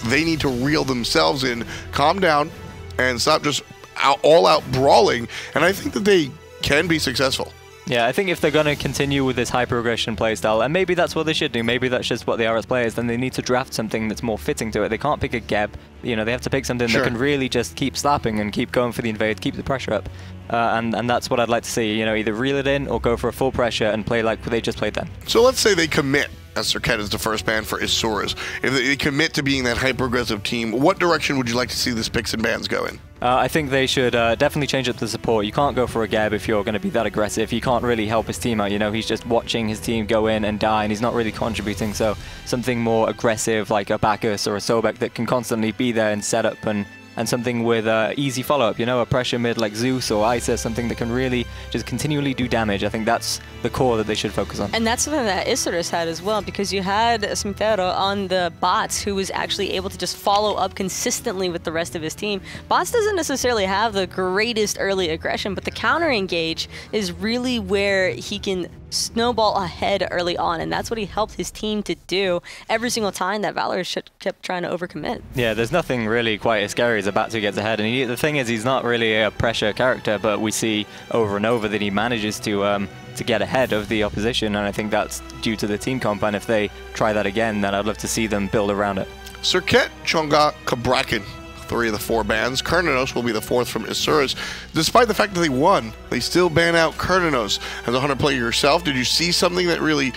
they need to reel themselves in, calm down, and stop just all-out brawling, and I think that they can be successful. Yeah, I think if they're going to continue with this hyper-aggression playstyle, and maybe that's what they should do, maybe that's just what they are as players, then they need to draft something that's more fitting to it. They can't pick a Geb. You know, they have to pick something that can really just keep slapping and keep going for the invade, keep the pressure up. And that's what I'd like to see, you know, either reel it in or go for a full pressure and play like they just played then. So let's say they commit, as Serket is the first ban for ISURUS. If they commit to being that hyper-aggressive team, what direction would you like to see this picks and bans go in? I think they should definitely change up the support. You can't go for a Geb if you're going to be that aggressive. He can't really help his team out, you know, he's just watching his team go in and die and he's not really contributing. So something more aggressive like a Bacchus or a Sobek that can constantly be there and set up and something with easy follow-up, you know, a pressure mid like Zeus or Isis, something that can really just continually do damage. I think that's the core that they should focus on. And that's something that ISURUS had as well, because you had SMITE on the bots who was actually able to just follow up consistently with the rest of his team. Bots doesn't necessarily have the greatest early aggression, but the counter engage is really where he can snowball ahead early on, and that's what he helped his team to do every single time that Valorous kept trying to overcommit. Yeah, there's nothing really quite as scary as a Batu gets ahead, and the thing is, he's not really a pressure character, but we see over and over that he manages to get ahead of the opposition, and I think that's due to the team comp, and if they try that again, then I'd love to see them build around it. Serket, Chonga, Kabrakan, 3 of the 4 bans. Kernanos will be the 4th from ISURUS. Despite the fact that they won, they still ban out Kernanos. As a 100 player yourself, did you see something that really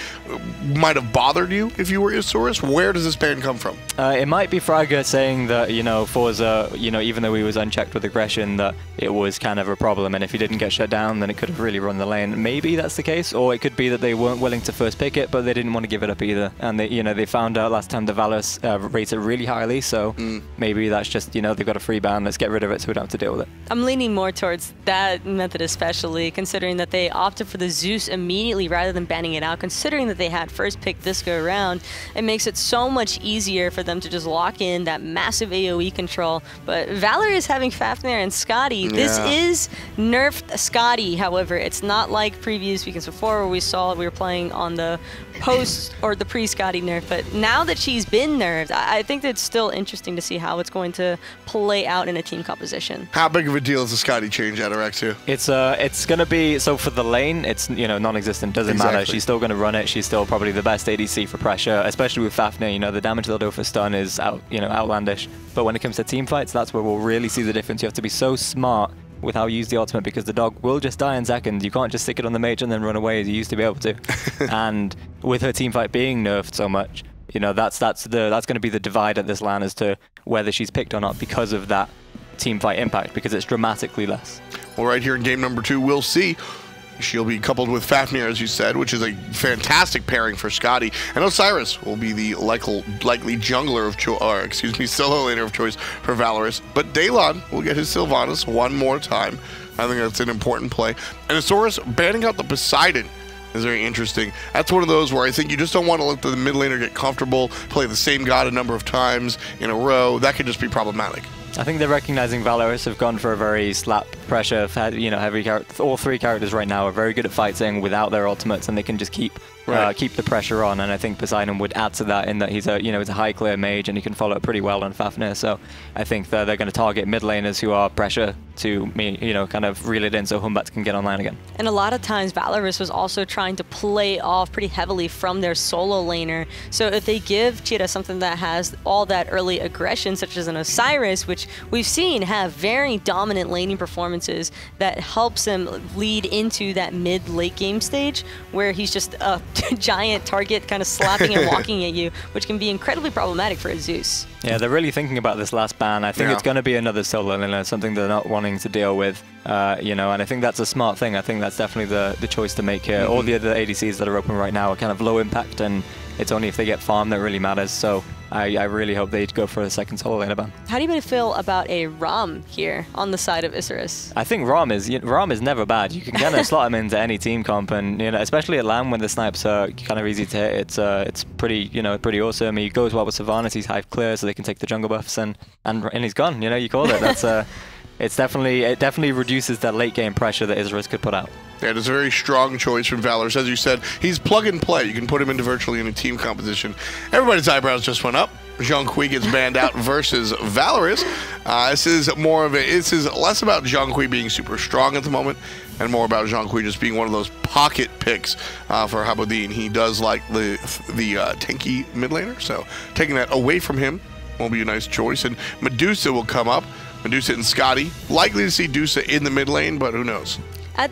might have bothered you if you were ISURUS? Where does this ban come from? It might be Fraga saying that, you know, Forza, you know, even though he was unchecked with aggression, that it was kind of a problem, and if he didn't get shut down, then it could have really run the lane. Maybe that's the case, or it could be that they weren't willing to first pick it, but they didn't want to give it up either. And they, you know, they found out last time the Valorous rates it really highly, so maybe that's just, you know, they've got a free ban, let's get rid of it so we don't have to deal with it. I'm leaning more towards that method, especially considering that they opted for the Zeus immediately rather than banning it out. Considering that they had first pick this go around, it makes it so much easier for them to just lock in that massive AoE control. But Valor is having Fafnir and Scotty. This is nerfed Scotty, however. It's not like previous weekends before where we were playing on the post or the pre-Scotty nerf, but now that she's been nerfed, I think that it's still interesting to see how it's going to play out in a team composition. How big of a deal is the Scotty change at RX2? It's going to be, so for the lane, it's, you know, non-existent, doesn't matter. She's still going to run it. She's still probably the best ADC for pressure, especially with Fafnir. You know, the damage they'll do for stun is outlandish. But when it comes to team fights, that's where we'll really see the difference. You have to be so smart with how you use the ultimate, because the dog will just die in seconds. You can't just stick it on the mage and then run away as you used to be able to. And with her team fight being nerfed so much, you know, that's going to be the divide at this LAN as to whether she's picked or not because of that team fight impact, because it's dramatically less. Well, right here in game number 2, we'll see. She'll be coupled with Fafnir, as you said, which is a fantastic pairing for Scotty. And Osiris will be the likely jungler of choice, or excuse me, solo laner of choice for Valorous. But Daylon will get his Sylvanas one more time. I think that's an important play. And ISURUS banning out the Poseidon is very interesting. That's one of those where I think you just don't want to let the mid laner get comfortable, play the same god a number of times in a row. That could just be problematic. I think they're recognizing Valorous have gone for a very slap pressure, you know, heavy character. All 3 characters right now are very good at fighting without their ultimates, and they can just keep the pressure on. And I think Poseidon would add to that in that he's a, you know, he's a high clear mage and he can follow it pretty well on Fafnir. So I think that they're going to target mid laners who are pressure to you know, kind of reel it in so Humbat can get online again. And a lot of times Valorous was also trying to play off pretty heavily from their solo laner. So if they give Cheetah something that has all that early aggression, such as an Osiris, which we've seen have very dominant laning performances, that helps him lead into that mid-late game stage where he's just a giant target kind of slapping and walking at you, which can be incredibly problematic for a Zeus. Yeah, they're really thinking about this last ban. I think it's going to be another solo laner, something they're not wanting to deal with, you know, and I think that's a smart thing. I think that's definitely the choice to make here. All the other ADCs that are open right now are kind of low impact, and it's only if they get farmed that really matters. So I really hope they'd go for a second solo laner ban. How do you feel about a Rom here on the side of ISURUS? I think Rom is never bad. You can kind of slot him into any team comp, and you know, especially at LAN when the snipes are kind of easy to hit. It's pretty, you know, pretty awesome. He goes well with Sylvanas. He's hive clear, so they can take the jungle buffs, and he's gone. You know, you called it. That's it definitely reduces that late game pressure that ISURUS could put out. Yeah, it's a very strong choice from Valorous. As you said, he's plug and play. You can put him into virtually any team composition. Everybody's eyebrows just went up Zhonghui gets banned out versus Valorous. This is less about Zhonghui being super strong at the moment and more about Zhonghui just being one of those pocket picks for Habodin. He does like the tanky mid laner, so taking that away from him will be a nice choice. And Medusa will come up. Medusa and Scotty. Likely to see Dusa in the mid lane, but who knows?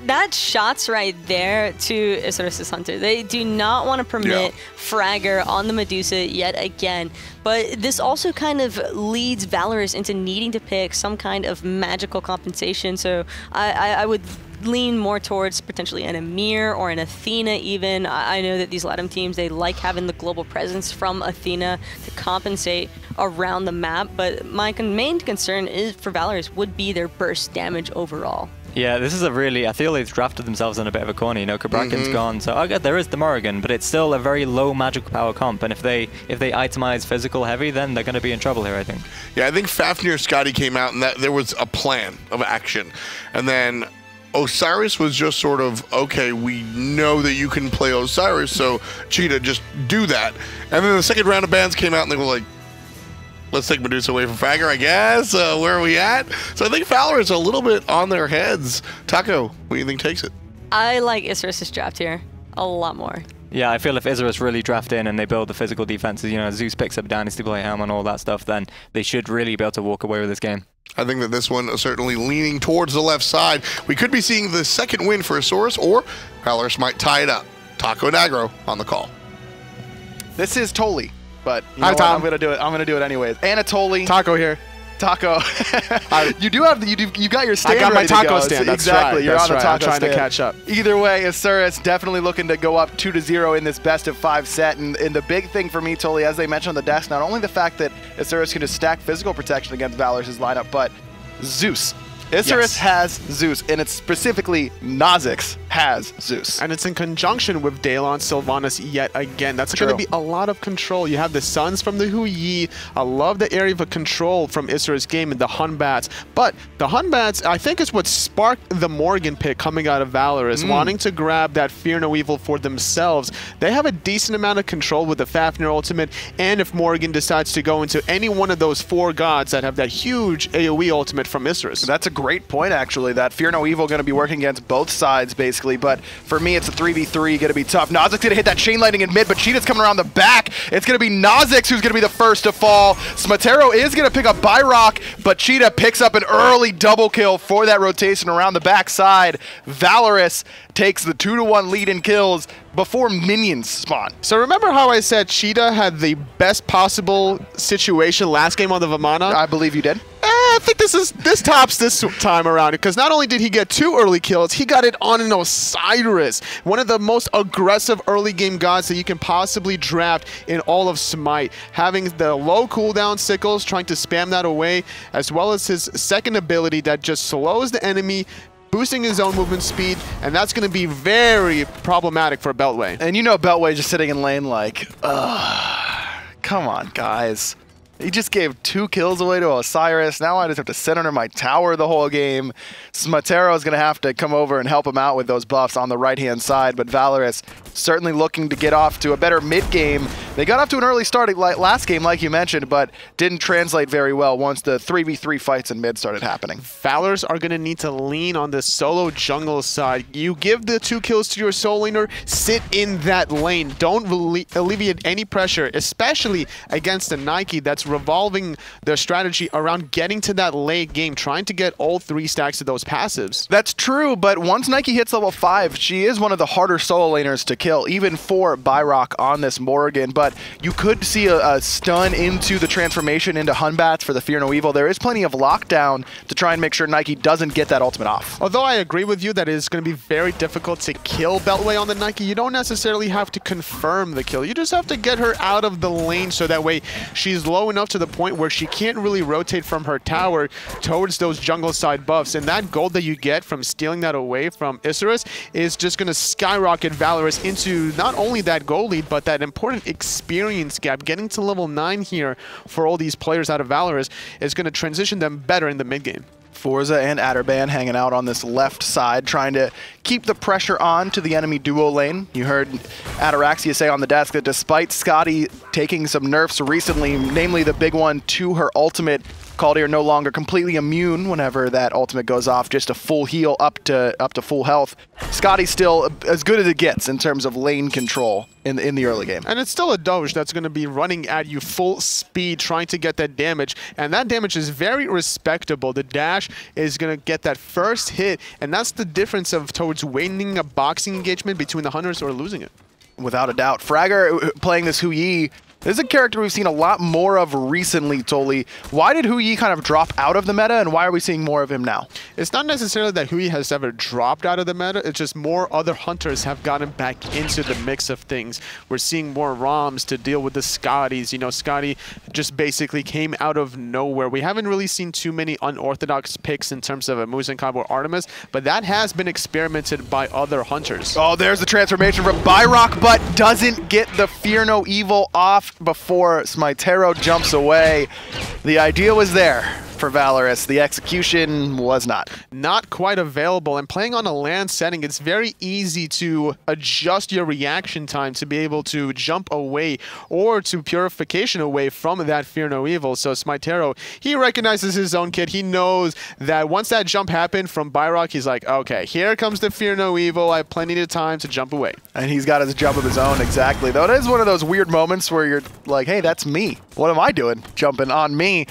That shot's right there to ISURUS' Hunter. They do not want to permit Fragger on the Medusa yet again. But this also kind of leads Valorous into needing to pick some kind of magical compensation. So I would lean more towards potentially an Amir or an Athena even. I know that these LATAM teams, they like having the global presence from Athena to compensate around the map. But my main concern is for Valorous would be their burst damage overall. Yeah, this is a really, I feel they've drafted themselves in a bit of a corner. You know, Kabrakin's gone, so I get there is the Morrigan, but it's still a very low magical power comp, and if they itemize physical heavy, then they're going to be in trouble here, I think. Yeah, I think Fafnir Scotty came out and that there was a plan of action, and then Osiris was just sort of, okay, we know that you can play Osiris, so Cheetah, just do that. And then the second round of bans came out and they were like, let's take Medusa away from Fragger, I guess. Where are we at? So I think Valor is a little bit on their heads. Taco, what do you think takes it? I like ISURUS' draft here a lot more. Yeah, I feel if ISURUS really draft in and they build the physical defenses, you know, Zeus picks up Dynasty Play Helm and all that stuff, then they should really be able to walk away with this game. I think that this one is certainly leaning towards the left side. We could be seeing the second win for ISURUS, or Valorous might tie it up. Taco and Agro on the call. This is Toli. But you know what? I'm gonna do it. I'm gonna do it anyways. Anatoly. Taco here. Taco. You got your stand. I got my taco stand. stand. That's exactly. Right. You're That's on the right. taco I'm trying stand. to catch up. Either way, ISURUS definitely looking to go up 2-0 in this best of 5 set. And the big thing for me, Toli, as they mentioned on the desk, not only the fact that ISURUS can just stack physical protection against Valorous' lineup, but Zeus. ISURUS has Zeus, and it's specifically Kha'Zix has Zeus. And it's in conjunction with Daylon Sylvanas yet again. That's going to be a lot of control. You have the Suns from the Hu Yi. I love the area of control from ISURUS game and the Hunbats. But the Hunbats, I think, is what sparked the Morgan pick coming out of Valorous, wanting to grab that Fear No Evil for themselves. They have a decent amount of control with the Fafnir ultimate, and if Morgan decides to go into any one of those 4 gods that have that huge AoE ultimate from ISURUS. That's a great point, actually, that Fear No Evil going to be working against both sides, basically, but for me, it's a 3v3, going to be tough. Kha'Zix going to hit that chain lightning in mid, but Cheetah's coming around the back. It's going to be Kha'Zix who's going to be the first to fall. SMITE is going to pick up Byrock, but Cheetah picks up an early double kill for that rotation around the backside. Valorous takes the 2-1 lead in kills before minions spawn. So remember how I said Cheetah had the best possible situation last game on the Vamana? I believe you did. I think this tops this time around, because not only did he get 2 early kills, he got it on an Osiris, one of the most aggressive early game gods that you can possibly draft in all of SMITE. Having the low cooldown sickles, trying to spam that away, as well as his second ability that just slows the enemy, boosting his own movement speed, and that's going to be very problematic for Beltway. And you know Beltway just sitting in lane like, ugh, come on, guys. He just gave 2 kills away to Osiris. Now I just have to sit under my tower the whole game. SMITE is going to have to come over and help him out with those buffs on the right-hand side, but Valorous certainly looking to get off to a better mid-game. They got off to an early start last game, like you mentioned, but didn't translate very well once the 3v3 fights in mid started happening. Valors are going to need to lean on the solo jungle side. You give the 2 kills to your soul laner, sit in that lane. Don't alleviate any pressure, especially against a Nike that's revolving their strategy around getting to that late game, trying to get all 3 stacks of those passives. That's true, but once Nike hits level 5, she is one of the harder solo laners to kill, even for Byrock on this Morrigan. But you could see a stun into the transformation into Hunbats for the Fear No Evil. There is plenty of lockdown to try and make sure Nike doesn't get that ultimate off. Although I agree with you that it is going to be very difficult to kill Beltway on the Nike, you don't necessarily have to confirm the kill. You just have to get her out of the lane so that way she's low enough to the point where she can't really rotate from her tower towards those jungle side buffs. And that gold that you get from stealing that away from ISURUS is just going to skyrocket Valorous into not only that gold lead, but that important experience gap. Getting to level 9 here for all these players out of Valorous is going to transition them better in the mid game. Forza and Atterban hanging out on this left side, trying to keep the pressure on to the enemy duo lane. You heard Ataraxia say on the desk that despite Scotty taking some nerfs recently, namely the big one to her ultimate, Caldir no longer completely immune whenever that ultimate goes off, just a full heal up to full health. Scotty's still as good as it gets in terms of lane control in the early game. And it's still a Doge that's going to be running at you full speed, trying to get that damage, and that damage is very respectable. The dash is going to get that first hit, and that's the difference of towards winning a boxing engagement between the hunters or losing it. Without a doubt. Fragger playing this Hu Yi. This is a character we've seen a lot more of recently, Toli. Why did Hu Yi kind of drop out of the meta, and why are we seeing more of him now? It's not necessarily that Hu Yi has ever dropped out of the meta, it's just more other hunters have gotten back into the mix of things. We're seeing more ROMs to deal with the Scotties. You know, Scotty just basically came out of nowhere. We haven't really seen too many unorthodox picks in terms of a Muzenkab or Artemis, but that has been experimented by other hunters. Oh, there's the transformation from Byrock, but doesn't get the Fear No Evil off before SMITE jumps away. The idea was there for Valorous. The execution was not. Not quite available, and playing on a land setting, it's very easy to adjust your reaction time to be able to jump away or to purification away from that Fear No Evil. So SMITE, he recognizes his own kid. He knows that once that jump happened from Byrock, he's like, okay, here comes the Fear No Evil. I have plenty of time to jump away. And he's got his jump of his own, exactly. Though it is one of those weird moments where you're like, hey, that's me. What am I doing jumping on me?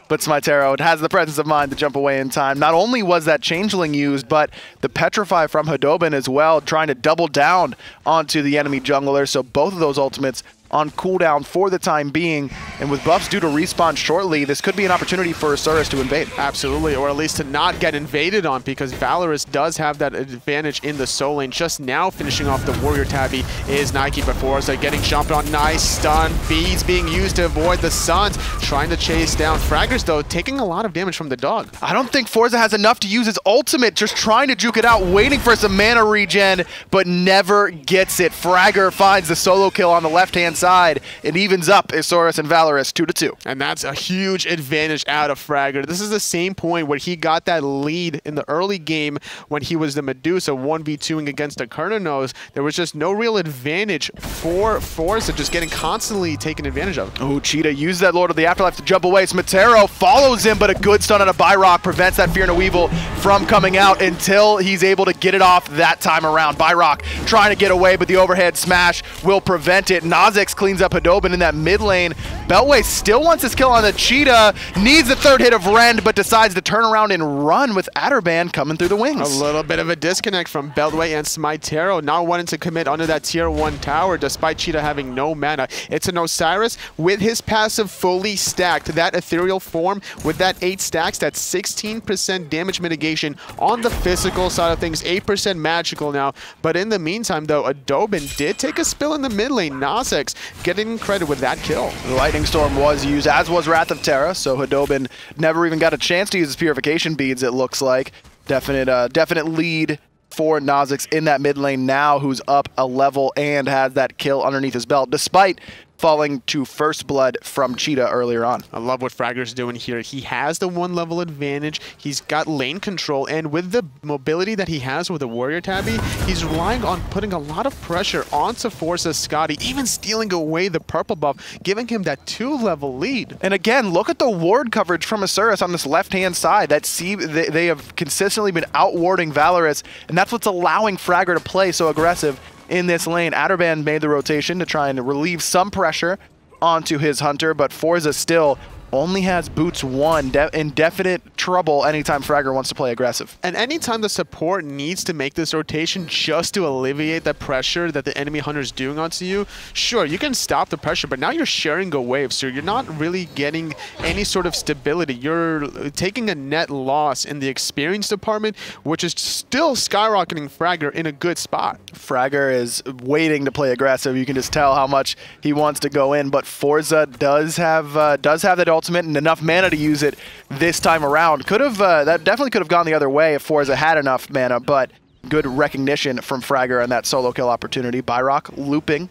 But SMITE has the presence of mind to jump away in time. Not only was that Changeling used, but the Petrify from Hadobin as well, trying to double down onto the enemy jungler. So both of those ultimates on cooldown for the time being, and with buffs due to respawn shortly, this could be an opportunity for ISURUS to invade. Absolutely, or at least to not get invaded on, because Valorous does have that advantage in the soul lane. Just now finishing off the warrior tabby is Nike before, so getting jumped on. Nice stun, beads being used to avoid the Suns, trying to chase down Fraggers though, taking a lot of damage from the dog. I don't think Forza has enough to use his ultimate, just trying to juke it out, waiting for some mana regen, but never gets it. Fragger finds the solo kill on the left-hand side. It evens up ISURUS and Valorous 2-2. And that's a huge advantage out of Fragger. This is the same point where he got that lead in the early game when he was the Medusa 1v2ing against the Kernanos. There was just no real advantage for Forza, just getting constantly taken advantage of. Oh, Cheetah used that Lord of the Afterlife to jump away. SMITE follows him, but a good stun on a Byrock prevents that Fear No Evil from coming out until he's able to get it off that time around. Byrock trying to get away, but the overhead smash will prevent it. Nazex cleans up Hadobin in that mid lane. Beltway still wants his kill on the Cheetah, needs the third hit of Rend, but decides to turn around and run with Atterban coming through the wings. A little bit of a disconnect from Beltway and SMITE, not wanting to commit under that tier 1 tower despite Cheetah having no mana. It's an Osiris with his passive fully stacked, that ethereal form with that 8 stacks, that's 16% damage mitigation on the physical side of things, 8% magical now. But in the meantime though, Hadobin did take a spill in the mid lane. Nazex getting credit with that kill. The Lightning Storm was used, as was Wrath of Terra, so Hadobin never even got a chance to use his Purification Beads, it looks like. Definite lead for Nazex in that mid lane now, who's up a level and has that kill underneath his belt, despite falling to first blood from Cheetah earlier on. I love what Fragger's doing here. He has the 1 level advantage. He's got lane control, and with the mobility that he has with the warrior tabby, he's relying on putting a lot of pressure onto Forza Scotty, even stealing away the purple buff, giving him that 2-level lead. And again, look at the ward coverage from ISURUS on this left-hand side. They have consistently been outwarding Valorous, and that's what's allowing Fragger to play so aggressive in this lane. Atterban made the rotation to try and relieve some pressure onto his hunter, but Forza still only has boots 1, indefinite trouble anytime Fragger wants to play aggressive. And anytime the support needs to make this rotation just to alleviate the pressure that the enemy hunter is doing onto you, sure, you can stop the pressure, but now you're sharing a wave, so you're not really getting any sort of stability. You're taking a net loss in the experience department, which is still skyrocketing Fragger in a good spot. Fragger is waiting to play aggressive. You can just tell how much he wants to go in, but Forza does have that ultimate and enough mana to use it this time around. That definitely could have gone the other way if Forza had enough mana, but good recognition from Fragger on that solo kill opportunity. Byrock looping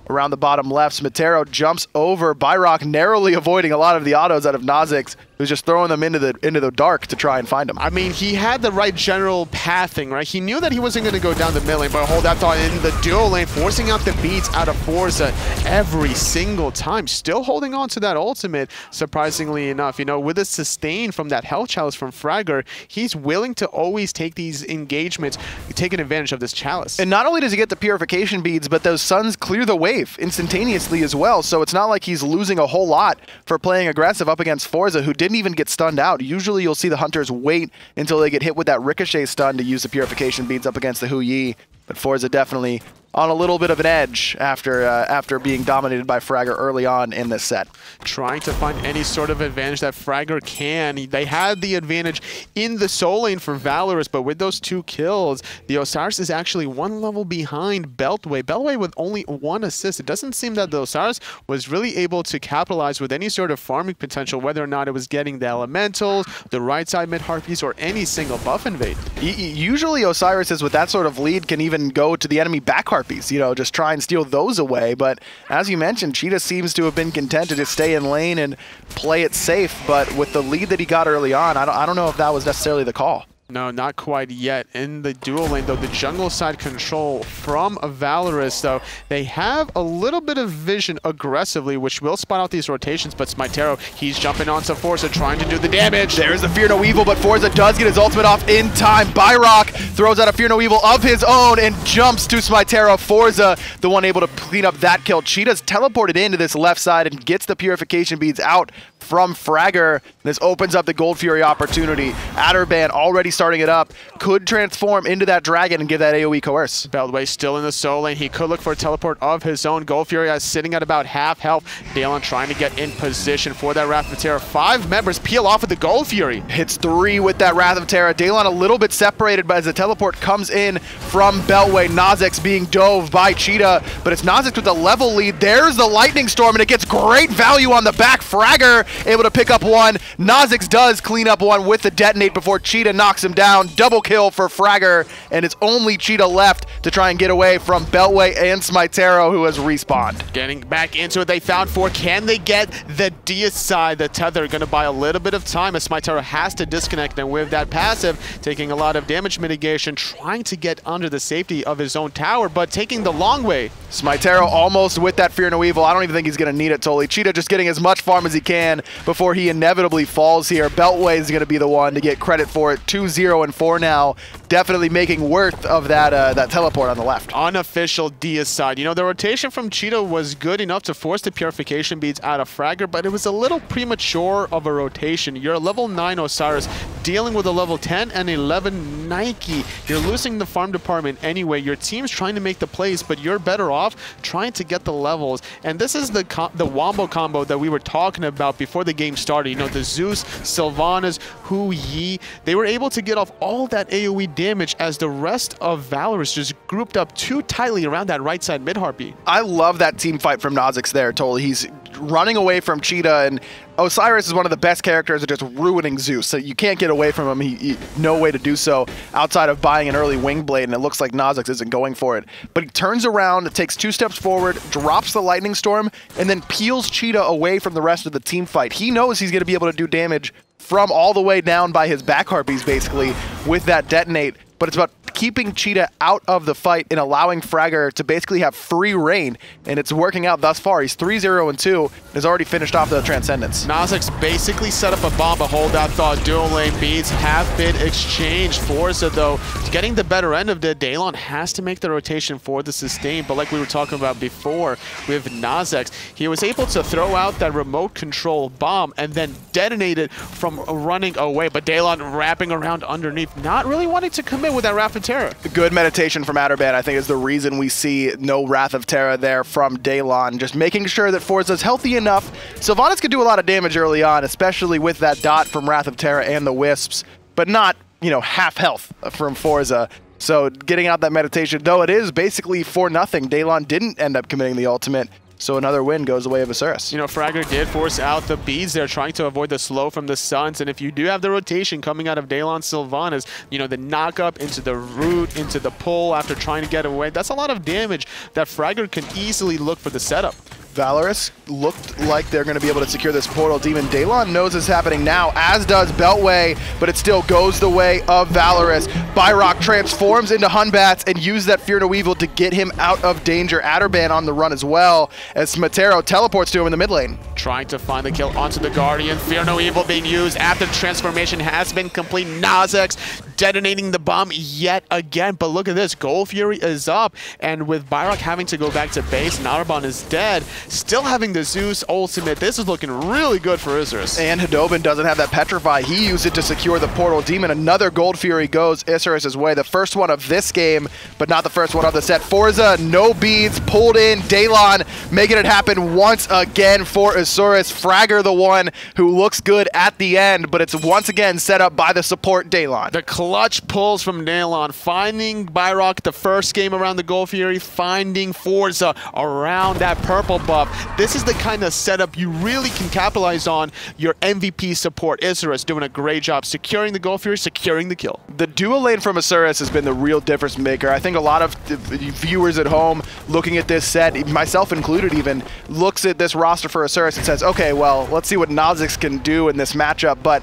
around the bottom left. SMITE jumps over. Byrock narrowly avoiding a lot of the autos out of Nazex, who's just throwing them into the dark to try and find him. I mean, he had the right general pathing, right? He knew that he wasn't going to go down the mid lane, but hold that thought in the duo lane, forcing out the beats out of Forza every single time. Still holding on to that ultimate, surprisingly enough. You know, with a sustain from that health chalice from Fragger, he's willing to always take these engagements, taking advantage of this chalice. And not only does he get the purification beads, but those suns clear the wave instantaneously as well. So it's not like he's losing a whole lot for playing aggressive up against Forza, who didn't even get stunned out. Usually you'll see the Hunters wait until they get hit with that ricochet stun to use the purification beads up against the Hu Yi. But Forza definitely on a little bit of an edge after being dominated by Fragger early on in this set. Trying to find any sort of advantage that Fragger can. They had the advantage in the soul lane for Valorous, but with those 2 kills, the Osiris is actually 1 level behind Beltway. Beltway with only 1 assist. It doesn't seem that the Osiris was really able to capitalize with any sort of farming potential, whether or not it was getting the elementals, the right side mid harpies, or any single buff invade. Usually Osiris with that sort of lead can even go to the enemy back harpies, you know, just try and steal those away. But as you mentioned, Cheetah seems to have been content to just stay in lane and play it safe. But with the lead that he got early on, I don't know if that was necessarily the call. No, not quite yet. In the dual lane, though, the jungle side control from Valorous, though, they have a little bit of vision aggressively, which will spot out these rotations, but SMITE, he's jumping onto Forza, trying to do the damage. There's the Fear No Evil, but Forza does get his ultimate off in time. Byrock throws out a Fear No Evil of his own and jumps to SMITE. Forza, the one able to clean up that kill. Cheetah's teleported into this left side and gets the purification beads out from Fragger. This opens up the Gold Fury opportunity. Adderban already starting it up. Could transform into that dragon and give that AoE coerce. Beltway still in the soul lane. He could look for a teleport of his own. Gold Fury is sitting at about half health. Daylon trying to get in position for that Wrath of Terra. 5 members peel off of the Gold Fury. Hits 3 with that Wrath of Terra. Daylon a little bit separated, but as the teleport comes in from Beltway, Nazex being dove by Cheetah, but it's Nazex with the level lead. There's the Lightning Storm, and it gets great value on the back. Fragger able to pick up 1. Nazex does clean up 1 with the detonate before Cheetah knocks him down. Double kill for Fragger, and it's only Cheetah left to try and get away from Beltway and SMITE, who has respawned. Getting back into it, they found 4. Can they get the deicide? The tether going to buy a little bit of time as SMITE has to disconnect, and with that passive, taking a lot of damage mitigation, trying to get under the safety of his own tower, but taking the long way. SMITE almost with that Fear No Evil. I don't even think he's going to need it totally. Cheetah just getting as much farm as he can before he inevitably falls here. Beltway is going to be the one to get credit for it. 2-0 and 4 now. Definitely making worth of that that teleport on the left. Unofficial deicide. You know, the rotation from Cheetah was good enough to force the purification beads out of Fragger, but it was a little premature of a rotation. You're a level 9 Osiris dealing with a level 10 and 11 Nike. You're losing the farm department anyway. Your team's trying to make the plays, but you're better off trying to get the levels. And this is the wombo combo that we were talking about before the game started. You know, the Zeus, Sylvanas, Hu Yi, they were able to get off all that AoE damage as the rest of Valorous just grouped up too tightly around that right side mid harpy. I love that team fight from Nazex there, totally. He's running away from Cheetah, and Osiris is one of the best characters at just ruining Zeus, so you can't get away from him. No way to do so outside of buying an early Wing Blade, and it looks like Nazex isn't going for it. But he turns around, takes 2 steps forward, drops the Lightning Storm, and then peels Cheetah away from the rest of the team fight. He knows he's going to be able to do damage from all the way down by his back harpies, basically, with that detonate. But it's about keeping Cheetah out of the fight and allowing Fragger to basically have free reign, and it's working out thus far. He's 3-0 and 2, and has already finished off the Transcendence. Nazex basically set up a bomb, but hold that thought. Dual lane beads have been exchanged. Forza, though, getting the better end of it. Daylon has to make the rotation for the sustain, but like we were talking about before with Nazex, he was able to throw out that remote control bomb and then detonate it from running away, but Daylon wrapping around underneath, not really wanting to commit with that Wrath of Terra. Good meditation from Adderban, I think, is the reason we see no Wrath of Terra there from Daylon. Just making sure that Forza's healthy enough. Sylvanas could do a lot of damage early on, especially with that dot from Wrath of Terra and the Wisps, but not, you know, half health from Forza. So getting out that meditation, though it is basically for nothing. Daylon didn't end up committing the ultimate. So another win goes the way of ISURUS. You know, Fragger did force out the beads there, trying to avoid the slow from the Suns. And if you do have the rotation coming out of Daylon Sylvanas, you know, the knock up into the root, into the pull after trying to get away, that's a lot of damage that Fragger can easily look for the setup. Valorous looked like they're going to be able to secure this portal. Demon Daylon knows it's happening now, as does Beltway, but it still goes the way of Valorous. Byrock transforms into Hunbats and uses that Fear No Evil to get him out of danger. Adderban on the run as well, as Smitero teleports to him in the mid lane. Trying to find the kill onto the Guardian. Fear No Evil being used after the transformation has been complete. Nazex detonating the bomb yet again. But look at this. Gold Fury is up. And with Byrock having to go back to base, Narban is dead. Still having the Zeus ultimate. This is looking really good for ISURUS. And Hadobin doesn't have that Petrify. He used it to secure the portal. Demon, another Gold Fury goes ISURUS' way. The first one of this game, but not the first one of the set. Forza, no beads, pulled in. Daylon making it happen once again for ISURUS. Fragger the one who looks good at the end, but it's once again set up by the support Daylon. The clutch pulls from Daylon, finding Byrock the first game around the Gold Fury, finding Forza around that purple buff. This is the kind of setup you really can capitalize on your MVP support. ISURUS doing a great job securing the Gold Fury, securing the kill. The dual lane from ISURUS has been the real difference maker. I think a lot of viewers at home looking at this set, myself included even, looks at this roster for ISURUS and says, okay, well, let's see what Nazex can do in this matchup, but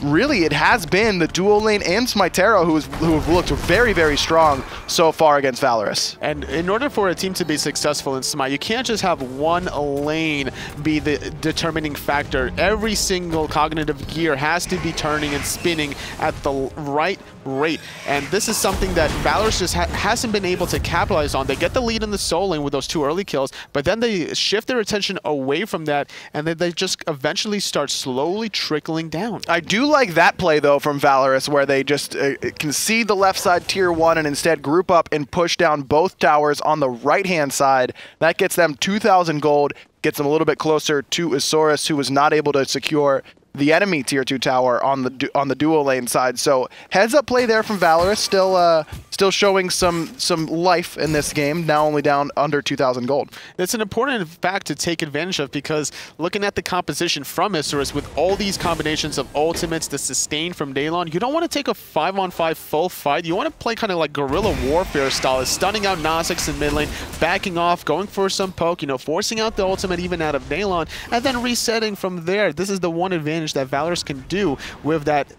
really, it has been the dual lane and Smitero who have looked very, very strong so far against Valorous. And in order for a team to be successful in SMITE, you can't just have one lane be the determining factor. Every single cognitive gear has to be turning and spinning at the right rate. And this is something that Valorous just hasn't been able to capitalize on. They get the lead in the soul lane with those 2 early kills, but then they shift their attention away from that, and then they just eventually start slowly trickling down. I do like that play, though, from Valorous, where they just concede the left side tier 1 and instead group up and push down both towers on the right-hand side. That gets them 2,000 gold, gets them a little bit closer to ISURUS, who was not able to secure the enemy tier 2 tower on the dual lane side. So heads up play there from Valorous, still showing some life in this game, now only down under 2,000 gold. It's an important fact to take advantage of, because looking at the composition from ISURUS with all these combinations of ultimates, the sustain from Daylon, you don't want to take a 5-on-5 full fight. You want to play kind of like guerrilla warfare style, stunning out Nazex in mid lane, backing off, going for some poke, you know, forcing out the ultimate even out of Daylon, and then resetting from there. This is the one advantage that Valorous can do with that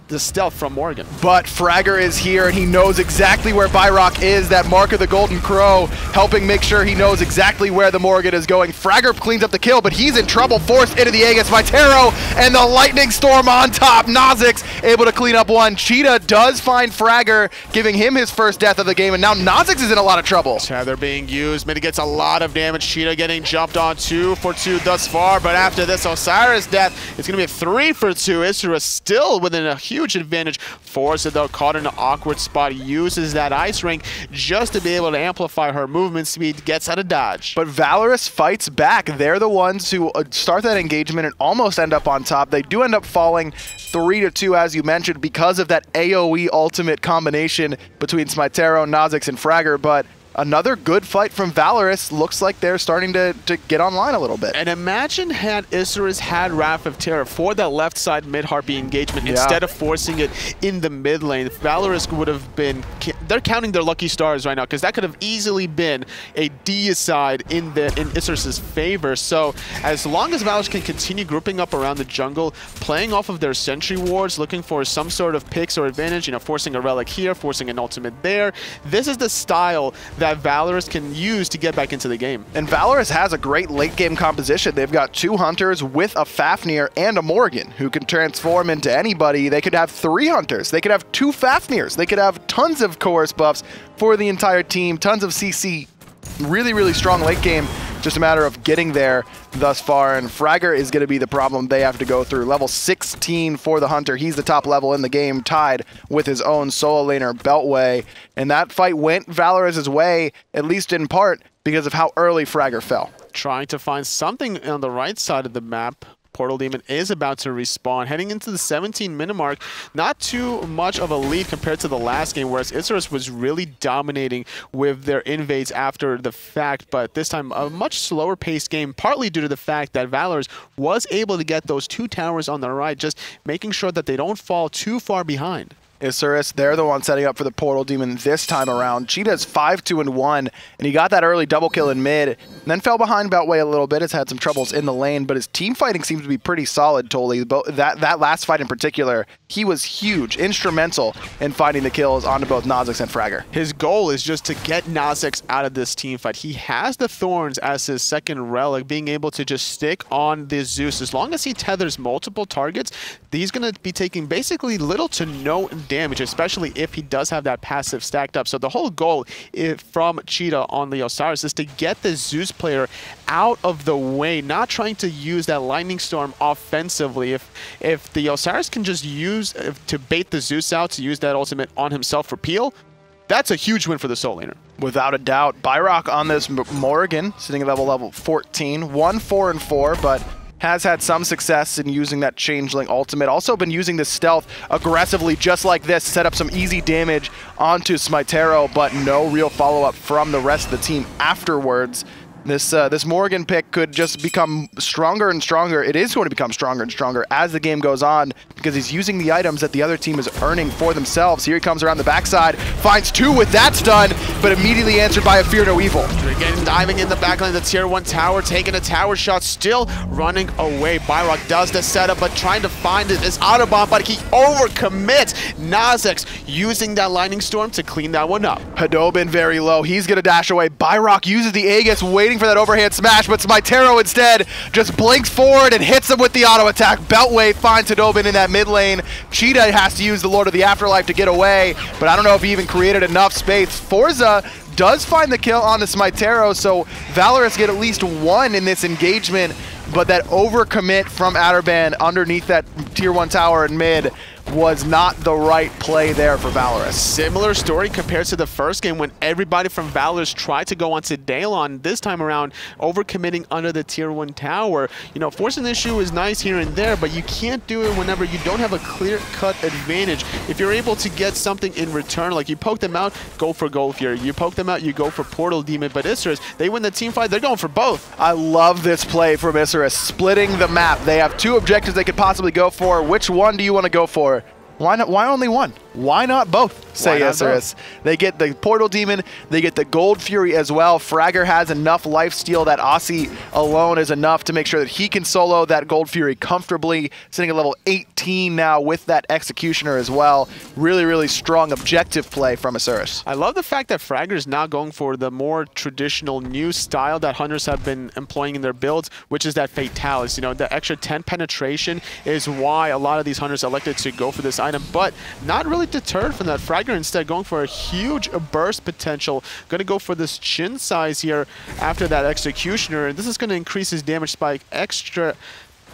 the stealth from Morgan. But Fragger is here, and he knows exactly where Byrock is, that mark of the Golden Crow, helping make sure he knows exactly where the Morgan is going. Fragger cleans up the kill, but he's in trouble, forced into the A against Smitero, and the Lightning Storm on top. Nazex able to clean up one. Cheetah does find Fragger, giving him his first death of the game, and now Nazex is in a lot of trouble. Tether being used, mitigates a lot of damage. Cheetah getting jumped on 2 for 2 thus far, but after this Osiris death, it's going to be a 3 for 2. ISURUS still within a huge advantage. Forza, though, caught in an awkward spot, uses that ice ring just to be able to amplify her movement speed, gets out of dodge. But Valorous fights back. They're the ones who start that engagement and almost end up on top. They do end up falling 3-2, as you mentioned, because of that AoE ultimate combination between Smitero, Nazex, and Fragger, but another good fight from Valorous. Looks like they're starting to get online a little bit. And imagine had ISURUS had Wrath of Terror for that left side mid-Harpy engagement instead of forcing it in the mid lane. Valorous would have been... They're counting their lucky stars right now, because that could have easily been a deicide in ISURUS' favor. So as long as Valorous can continue grouping up around the jungle, playing off of their sentry wards, looking for some sort of picks or advantage, you know, forcing a relic here, forcing an ultimate there, this is the style that Valorous can use to get back into the game. And Valorous has a great late game composition. They've got 2 Hunters with a Fafnir and a Morgan who can transform into anybody. They could have 3 Hunters. They could have 2 Fafnirs. They could have tons of coerce buffs for the entire team, tons of CC. Really, really strong late game. Just a matter of getting there thus far, and Fragger is going to be the problem they have to go through. Level 16 for the Hunter. He's the top level in the game, tied with his own solo laner, Beltway. And that fight went Valorous' way, at least in part, because of how early Fragger fell. Trying to find something on the right side of the map. Portal Demon is about to respawn. Heading into the 17-minute mark, not too much of a lead compared to the last game, whereas ISURUS was really dominating with their invades after the fact, but this time a much slower paced game, partly due to the fact that Valorous was able to get those 2 towers on the right, just making sure that they don't fall too far behind. ISURUS, they're the one setting up for the Portal Demon this time around. Cheetah's 5-2-1, and he got that early double kill in mid, and then fell behind Beltway a little bit. Has had some troubles in the lane, but his team fighting seems to be pretty solid, Toli. That last fight in particular, he was huge, instrumental in finding the kills onto both Nazex and Fragger. His goal is just to get Nazex out of this team fight. He has the Thorns as his second relic, being able to just stick on this Zeus. As long as he tethers multiple targets, he's going to be taking basically little to no damage, especially if he does have that passive stacked up. So the whole goal from Cheetah on the Osiris is to get the Zeus player out of the way, not trying to use that Lightning Storm offensively. If the Osiris can just use to bait the Zeus out, to use that ultimate on himself for peel, that's a huge win for the Soul Laner. Without a doubt. Byrock on this Morrigan, sitting at level 14, 1-4-4, but has had some success in using that Changeling ultimate. Also been using the stealth aggressively, just like this, set up some easy damage onto SMITE, but no real follow-up from the rest of the team afterwards. This Morrigan pick could just become stronger and stronger. It is going to become stronger and stronger as the game goes on, because he's using the items that the other team is earning for themselves. Here he comes around the backside, finds 2 with that stun, but immediately answered by a Fear No Evil. Again, diving in the backline, the tier 1 tower, taking a tower shot, still running away. Byrock does the setup, but trying to find it is Autobomb, but he overcommits. Nazex using that Lightning Storm to clean that one up. Hadobin very low. He's going to dash away. Byrock uses the Aegis, waiting for that overhand smash, but SMITE instead just blinks forward and hits him with the auto attack. Beltway finds Hadobin in that mid lane. Cheetah has to use the Lord of the Afterlife to get away, but I don't know if he even created enough space. Forza does find the kill on the SMITE, so Valorous get at least 1 in this engagement, but that overcommit from Atterban underneath that tier 1 tower in mid was not the right play there for Valorous. Similar story compared to the first game when everybody from Valorous tried to go onto Daylon. This time around, overcommitting under the tier 1 tower. You know, forcing the issue is nice here and there, but you can't do it whenever you don't have a clear-cut advantage. If you're able to get something in return, like you poke them out, go for Gold Fury. You poke them out, you go for Portal Demon. But ISURUS, they win the team fight, they're going for both. I love this play from ISURUS, splitting the map. They have 2 objectives they could possibly go for. Which one do you want to go for? Why not? Why only one? Why not both? Say ISURUS. They get the Portal Demon, they get the Gold Fury as well. Fragger has enough lifesteal that Aussie alone is enough to make sure that he can solo that Gold Fury comfortably, sitting at level 18 now with that Executioner as well. Really, really strong objective play from ISURUS. I love the fact that Fragger is now going for the more traditional new style that Hunters have been employing in their builds, which is that Fatalis. You know, the extra 10 penetration is why a lot of these Hunters elected to go for this item, but not really deterred from that. Fragger instead going for a huge burst potential. Going to go for this chin size here after that Executioner, and this is going to increase his damage spike extra,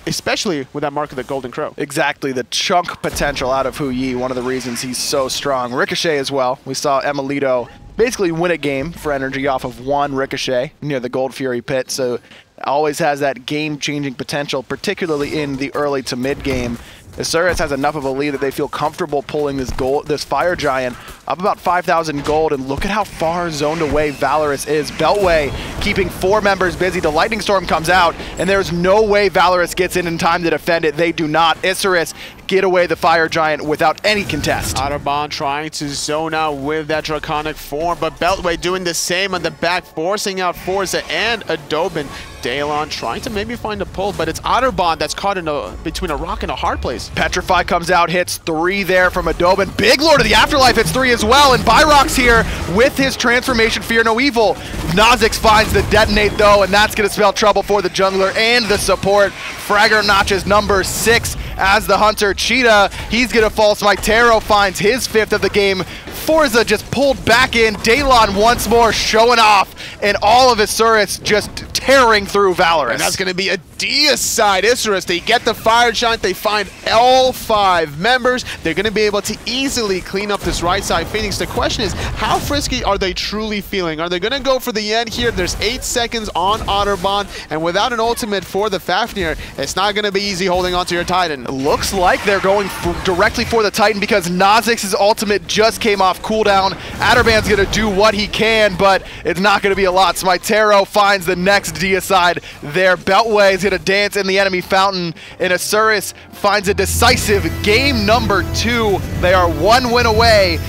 especially with that mark of the Golden Crow. Exactly, the chunk potential out of Hu Yi, one of the reasons he's so strong. Ricochet as well. We saw Emilito basically win a game for energy off of 1 Ricochet near the Gold Fury pit, so always has that game-changing potential, particularly in the early to mid-game. ISURUS has enough of a lead that they feel comfortable pulling this Fire Giant up about 5,000 gold, and look at how far zoned away Valorous is. Beltway keeping 4 members busy. The Lightning Storm comes out, and there's no way Valorous gets in time to defend it. They do not. ISURUS get away the Fire Giant without any contest. Autobahn trying to zone out with that Draconic form, but Beltway doing the same on the back, forcing out Forza and Adobin. Daylon trying to maybe find a pull, but it's Otterbond that's caught in between a rock and a hard place. Petrify comes out, hits 3 there from Adobin. Big Lord of the Afterlife hits 3 as well, and Byrock's here with his transformation, Fear No Evil. Nazex finds the detonate though, and that's going to spell trouble for the jungler and the support. Fragger notches number 6 as the Hunter. Cheetah, he's going to fall. SMITE finds his 5th of the game. Forza just pulled back in. Daylon once more showing off, and all of ISURUS just tearing through Valorous. And that's going to be a deicide ISURUS. They get the fire giant. They find all 5 members. They're going to be able to easily clean up this right side Phoenix. The question is, how frisky are they truly feeling? Are they going to go for the end here? There's 8 seconds on Otterbahn, and without an ultimate for the Fafnir, it's not going to be easy holding onto your Titan. Looks like they're going directly for the Titan because Kha'Zix's ultimate just came off cooldown. Atterban's going to do what he can, but it's not going to be a lot. SMITE finds the next deicide there. Beltway is going to dance in the enemy fountain, and ISURUS finds a decisive game number 2. They are 1 win away